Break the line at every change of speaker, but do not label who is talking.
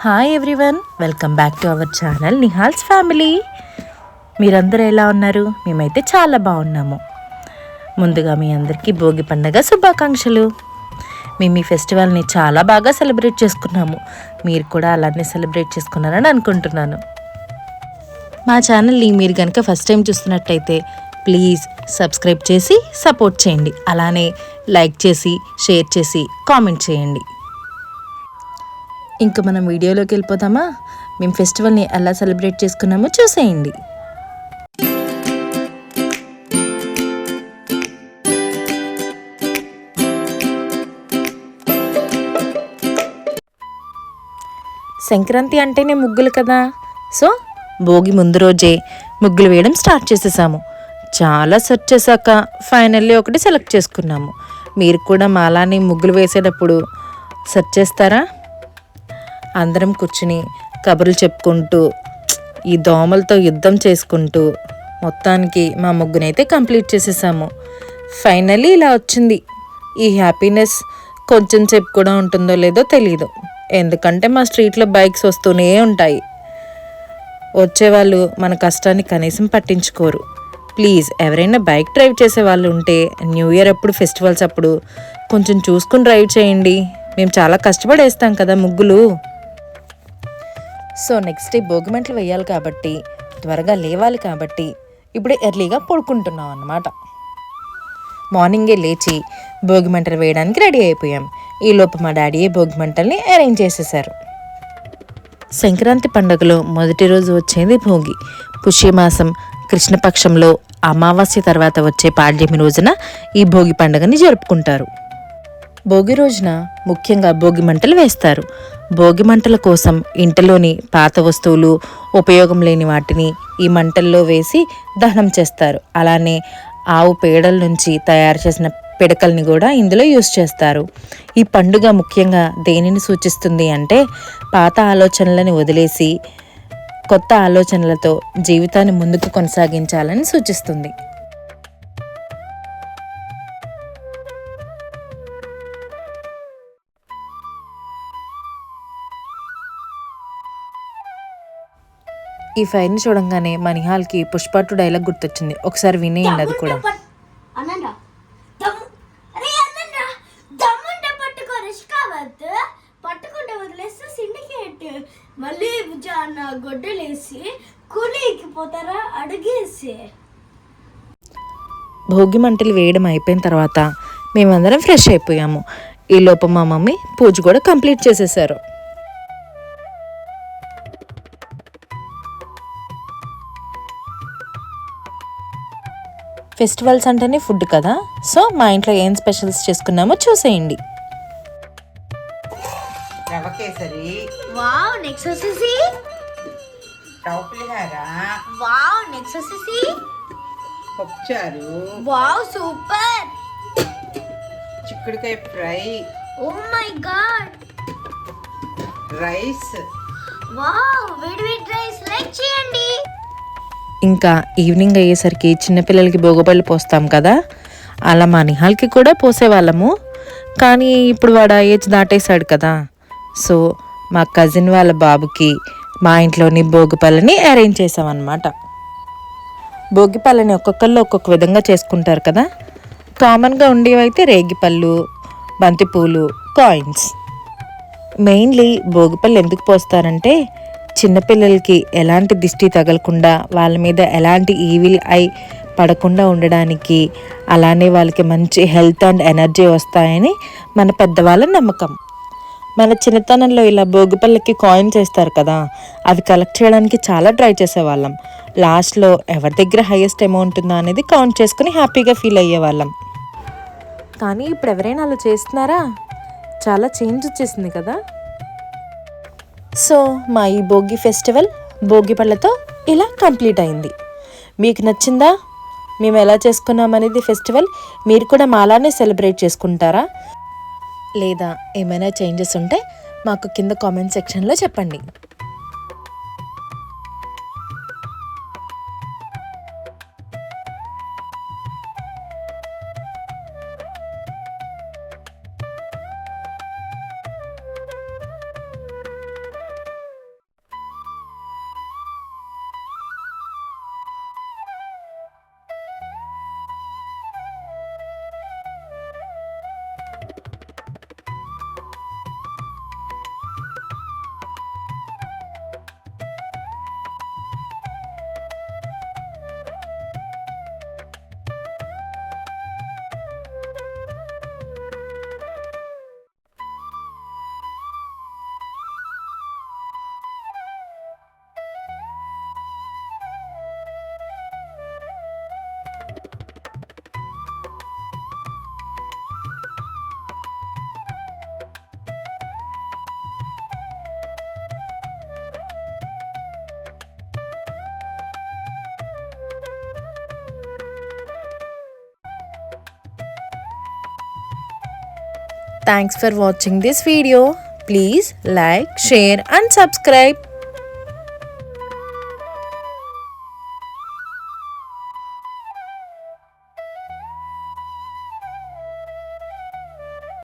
Hi everyone, welcome back to our channel Nihal's family. మీరందరూ ఎలా ఉన్నారు? మేమైతే చాలా బాగున్నాము. ముందుగా మీ అందరికీ భోగి పండుగ శుభాకాంక్షలు. మేము ఈ ఫెస్టివల్ని చాలా బాగా సెలబ్రేట్ చేసుకున్నాము. మీరు కూడా అలానే సెలబ్రేట్ చేసుకున్నారని అనుకుంటున్నాను. మా ఛానల్ని మీరు కనుక ఫస్ట్ టైం చూస్తున్నట్టయితే ప్లీజ్ సబ్స్క్రైబ్ చేసి సపోర్ట్ చేయండి. అలానే లైక్ చేసి, షేర్ చేసి, కామెంట్ చేయండి. ఇంకా మనం వీడియోలోకి వెళ్ళిపోతామా? మేము ఫెస్టివల్ని ఎలా సెలబ్రేట్ చేసుకున్నామో చూసేయండి. సంక్రాంతి అంటేనే ముగ్గులు కదా. సో భోగి ముందు రోజే ముగ్గులు వేయడం స్టార్ట్ చేసేసాము. చాలా సెర్చ్ చేశాక ఫైనల్లీ ఒకటి సెలెక్ట్ చేసుకున్నాము. మీరు కూడా మాలానే ముగ్గులు వేసేటప్పుడు సెర్చ్ చేస్తారా? అందరం కూర్చుని కబుర్లు చెప్పుకుంటూ ఈ దోమలతో యుద్ధం చేసుకుంటూ మొత్తానికి మా ముగ్గునైతే కంప్లీట్ చేసేసాము. ఫైనల్లీ ఇలా వచ్చింది. ఈ హ్యాపీనెస్ కొంచెం సేపు కూడా ఉంటుందో లేదో తెలియదు. ఎందుకంటే మా స్ట్రీట్లో బైక్స్ వస్తూనే ఉంటాయి. వచ్చేవాళ్ళు మన కష్టాన్ని కనీసం పట్టించుకోరు. ప్లీజ్ ఎవరైనా బైక్ డ్రైవ్ చేసే వాళ్ళు ఉంటే న్యూ ఇయర్ అప్పుడు, ఫెస్టివల్స్ అప్పుడు కొంచెం చూసుకుని డ్రైవ్ చేయండి. మేము చాలా కష్టపడి వేస్తాం కదా ముగ్గులు. సో నెక్స్ట్ డే భోగిమంటలు వేయాలి కాబట్టి, త్వరగా లేవాలి కాబట్టి ఇప్పుడే ఎర్లీగా పడుకుంటున్నాం అన్నమాట. మార్నింగే లేచి భోగిమంటలు వేయడానికి రెడీ అయిపోయాం. ఈలోపు మా డాడీయే భోగిమంటల్ని అరేంజ్ చేసేసారు. సంక్రాంతి పండుగలో మొదటి రోజు వచ్చేది భోగి. పుష్యమాసం కృష్ణపక్షంలో అమావాస్య తర్వాత వచ్చే పాడ్యమి రోజున ఈ భోగి పండుగని జరుపుకుంటారు. భోగి రోజున ముఖ్యంగా భోగి మంటలు వేస్తారు. భోగి మంటల కోసం ఇంటిలోని పాత వస్తువులు, ఉపయోగం లేని వాటిని ఈ మంటల్లో వేసి దహనం చేస్తారు. అలానే ఆవు పేడల నుంచి తయారు చేసిన పిడకల్ని కూడా ఇందులో యూస్ చేస్తారు. ఈ పండుగ ముఖ్యంగా దేనిని సూచిస్తుంది అంటే పాత ఆలోచనలని వదిలేసి కొత్త ఆలోచనలతో జీవితాన్ని ముందుకు కొనసాగించాలని సూచిస్తుంది. ఈ ఫైర్ని చూడంగానే మా నిహాల్కి పుష్ప 2 డైలాగ్ గుర్తొచ్చింది. ఒకసారి వినేయండి అది కూడా. భోగి మంటలు వేయడం అయిపోయిన తర్వాత మేమందరం ఫ్రెష్ అయిపోయాము. ఈ లోపు మా మమ్మీ పూజ కూడా కంప్లీట్ చేసేసారు. ఫెస్టివల్స్ అంటేనే ఫుడ్ కదా. సో మా ఇంట్లో ఏం స్పెషల్స్ చేసుకున్నామో చూసేయండి.
రవ కేసరి,
వావ్, నెక్స్ట్ వచ్చేసి
టౌపులిహార,
వావ్, నెక్స్ట్ వచ్చేసి
పప్పుచారు,
వావ్, సూపర్,
చిక్కుడుకాయ fry,
oh my god,
rice,
wow, వేడి వేడి రైస్. లైక్ చేయండి.
ఇంకా ఈవినింగ్ అయ్యేసరికి చిన్నపిల్లలకి భోగపళ్ళు పోస్తాం కదా, అలా మా నిహాల్కి కూడా పోసేవాళ్ళము. కానీ ఇప్పుడు వాడు ఆ ఏజ్ దాటేశాడు కదా. సో మా కజిన్ వాళ్ళ బాబుకి మా ఇంట్లోని భోగిపళ్ళని అరేంజ్ చేసామన్నమాట. భోగిపళ్ళని ఒక్కొక్కళ్ళు ఒక్కొక్క విధంగా చేసుకుంటారు కదా. కామన్గా ఉండేవైతే రేగిపళ్ళు, బంతిపూలు, కాయిన్స్. మెయిన్లీ భోగిపళ్ళు ఎందుకు పోస్తారంటే చిన్నపిల్లలకి ఎలాంటి దిష్టి తగలకుండా, వాళ్ళ మీద ఎలాంటి ఈవిల్ ఐ పడకుండా ఉండడానికి, అలానే వాళ్ళకి మంచి హెల్త్ అండ్ ఎనర్జీ వస్తాయని మన పెద్దవాళ్ళ నమ్మకం. మన చిన్నతనంలో ఇలా భోగిపళ్ళకి కాయిన్స్ వేస్తారు కదా, అవి కలెక్ట్ చేయడానికి చాలా ట్రై చేసేవాళ్ళం. లాస్ట్లో ఎవరి దగ్గర హైయెస్ట్ అమౌంట్ ఉందా అనేది కౌంట్ చేసుకుని హ్యాపీగా ఫీల్ అయ్యేవాళ్ళం. కానీ ఇప్పుడు ఎవరైనా అలా చేస్తున్నారా? చాలా చేంజ్ వచ్చేసింది కదా. సో మా ఈ భోగి ఫెస్టివల్ భోగి పళ్ళతో ఇలా కంప్లీట్ అయింది. మీకు నచ్చిందా? మేము ఎలా చేసుకున్నాం అనేది ఫెస్టివల్ మీరు కూడా మాలానే సెలబ్రేట్ చేసుకుంటారా? లేదా ఏమైనా చేంజెస్ ఉంటే మాకు కింద కామెంట్ సెక్షన్లో చెప్పండి. Thanks for watching this video. Please like, share and subscribe.